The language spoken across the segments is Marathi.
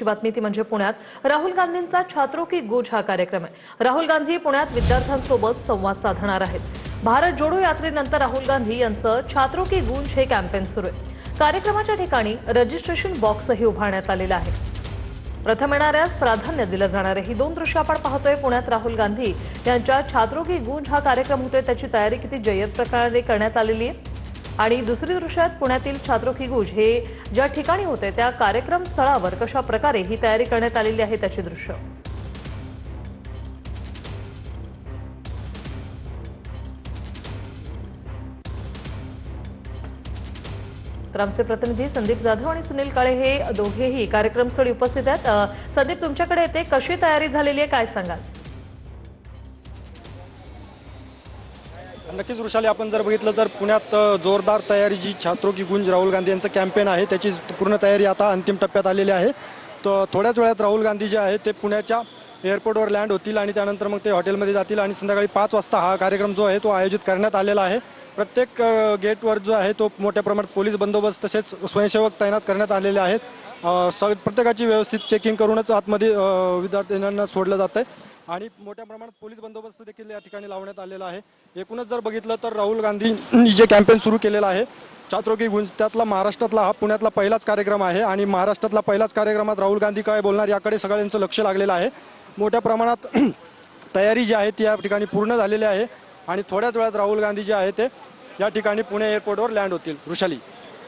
बातमी ती म्हणजे पुण्यात राहुल गांधींचा छात्रों की गूंज हा कार्यक्रम आहे। राहुल गांधी पुण्यात विद्यार्थ्यांसोबत संवाद साधणार आहेत। भारत जोडो यात्रेनंतर राहुल गांधी यांचं छात्रों की गूंज हे कॅम्पेन सुरू आहे। कार्यक्रमाच्या ठिकाणी रजिस्ट्रेशन बॉक्सही उभारण्यात आलेला आहे। प्रथम येणाऱ्यास प्राधान्य दिलं जाणार आहे। ही दोन दृश्य आपण पाहतोय। पुण्यात राहुल गांधी यांच्या छात्रों की गूंज हा कार्यक्रम होतोय, त्याची तयारी किती जय्यत प्रकारे करण्यात आलेली आहे। आणि दुसरी दृश्यात पुण्यातील छात्रों की गूंज हे ज्या ठिकाणी होते त्या कार्यक्रम स्थळावर कशा प्रकारे ही तयारी करण्यात आलेली आहे त्याची दृश्य। तर आमचे प्रतिनिधी संदीप जाधव आणि सुनील काळे हे दोघेही कार्यक्रमस्थळी उपस्थित आहेत। संदीप, तुमच्याकडे येते कशी तयारी झालेली आहे, काय सांगाल? नक्कीच वृषाली, आपण जर बघितलं तर पुण्यात जोरदार तयारी जी छात्रों की गूंज राहुल गांधी यांचं कॅम्पेन आहे त्याची पूर्ण तयारी आता अंतिम टप्प्यात आलेली आहे। तर थोड्याच वेळात राहुल गांधी जे आहे ते पुण्याच्या एअरपोर्टवर लँड होतील आणि त्यानंतर मग ते हॉटेलमध्ये जातील आणि संध्याकाळी 5 वाजता हा कार्यक्रम जो आहे तो आयोजित करण्यात आलेला आहे। प्रत्येक गेटवर जो आहे तो मोठ्या प्रमाणात पोलीस बंदोबस्त तसेच स्वयंसेवक तैनात करण्यात आलेले आहेत। प्रत्येकाची व्यवस्थित चेकिंग करूनच आतमध्ये विद्यार्थ्यांना सोडलं जात आहे आणि मोठ्या प्रमाणात पोलीस बंदोबस्त देखील या ठिकाणी लावण्यात आलेला आहे। एकूणच जर बघितलं तर राहुल गांधींनी जे कॅम्पेन सुरू केलेलं आहे छात्रों की गूंज, त्यातला महाराष्ट्रातला हा पुण्यातला पहिलाच कार्यक्रम आहे आणि महाराष्ट्रातला पहिलाच कार्यक्रमात राहुल गांधी काय बोलणार याकडे सगळ्यांचं लक्ष लागलेलं आहे। मोठ्या प्रमाणात तयारी जी आहे ती या ठिकाणी पूर्ण झालेली आहे आणि थोड्याच वेळात राहुल गांधी जे आहे ते या ठिकाणी पुणे एअरपोर्टवर लँड होतील। वृषाली,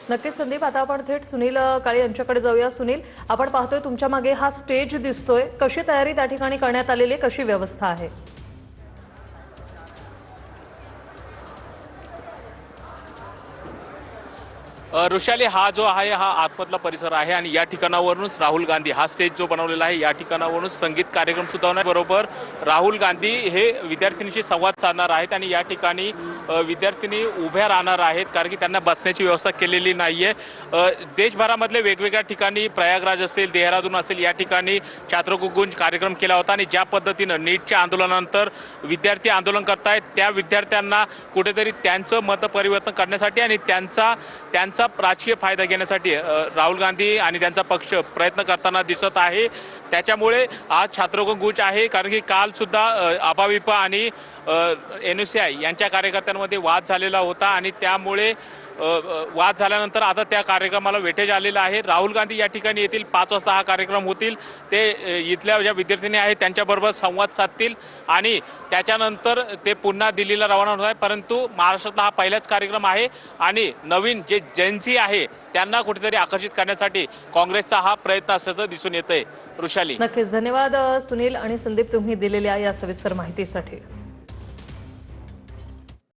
नक्कीच संदीप, आता आपण थेट सुनील काळे यांच्याकडे जाऊया। सुनील, आपण पाहतोय तुमच्या मागे हा स्टेज दिसतोय, कशी तयारी त्या ठिकाणी करण्यात आलेली आहे, कशी व्यवस्था आहे? ऋषाली, हा जो आहे हा आतमधला परिसर आहे आणि या ठिकाणावरूनच राहुल गांधी हा स्टेज जो बनवलेला आहे या ठिकाणावरूनच संगीत कार्यक्रम सुद्धा होणार। बरोबर राहुल गांधी हे विद्यार्थिनीशी संवाद साधणार आहेत आणि या ठिकाणी विद्यार्थिनी उभ्या राहणार आहेत कारण की त्यांना बसण्याची व्यवस्था केलेली नाहीये। देशभरामधले वेगवेगळ्या ठिकाणी प्रयागराज असेल, देहरादून असेल, या ठिकाणी छात्रों की गूंज कार्यक्रम केला होता आणि ज्या पद्धतीनं नीटच्या आंदोलनानंतर विद्यार्थी आंदोलन करतायत त्या विद्यार्थ्यांना कुठेतरी त्यांचं मत परिवर्तन करण्यासाठी आणि त्यांचा राजकीय फायदा घेण्यासाठी राहुल गांधी आणि त्यांचा पक्ष प्रयत्न करताना दिसत आहे। त्याच्यामुळे आज छात्रों की गूंज आहे कारण की काल सुद्धा अभाविप आणि NSCI यांच्या कार्यकर्त्यांमध्ये वाद झालेला होता आणि त्यामुळे वाद झाल्यानंतर आता त्या कार्यक्रमाला वेटेज आलेलं आहे। राहुल गांधी या ठिकाणी येतील, 5 वाजता हा कार्यक्रम होतील, ते इथल्या ज्या विद्यार्थिनी आहेत त्यांच्याबरोबर संवाद साधतील आणि त्याच्यानंतर ते पुन्हा दिल्लीला रवाना होणार आहे। परंतु महाराष्ट्रातला हा पहिलाच कार्यक्रम आहे आणि नवीन जे जेन्सी आहे त्यांना कुठेतरी आकर्षित करण्यासाठी काँग्रेसचा हा प्रयत्न असल्याचं दिसून येतंय। वृषाली, नक्कीच धन्यवाद सुनील आणि संदीप, तुम्ही दिलेल्या या सविस्तर माहितीसाठी।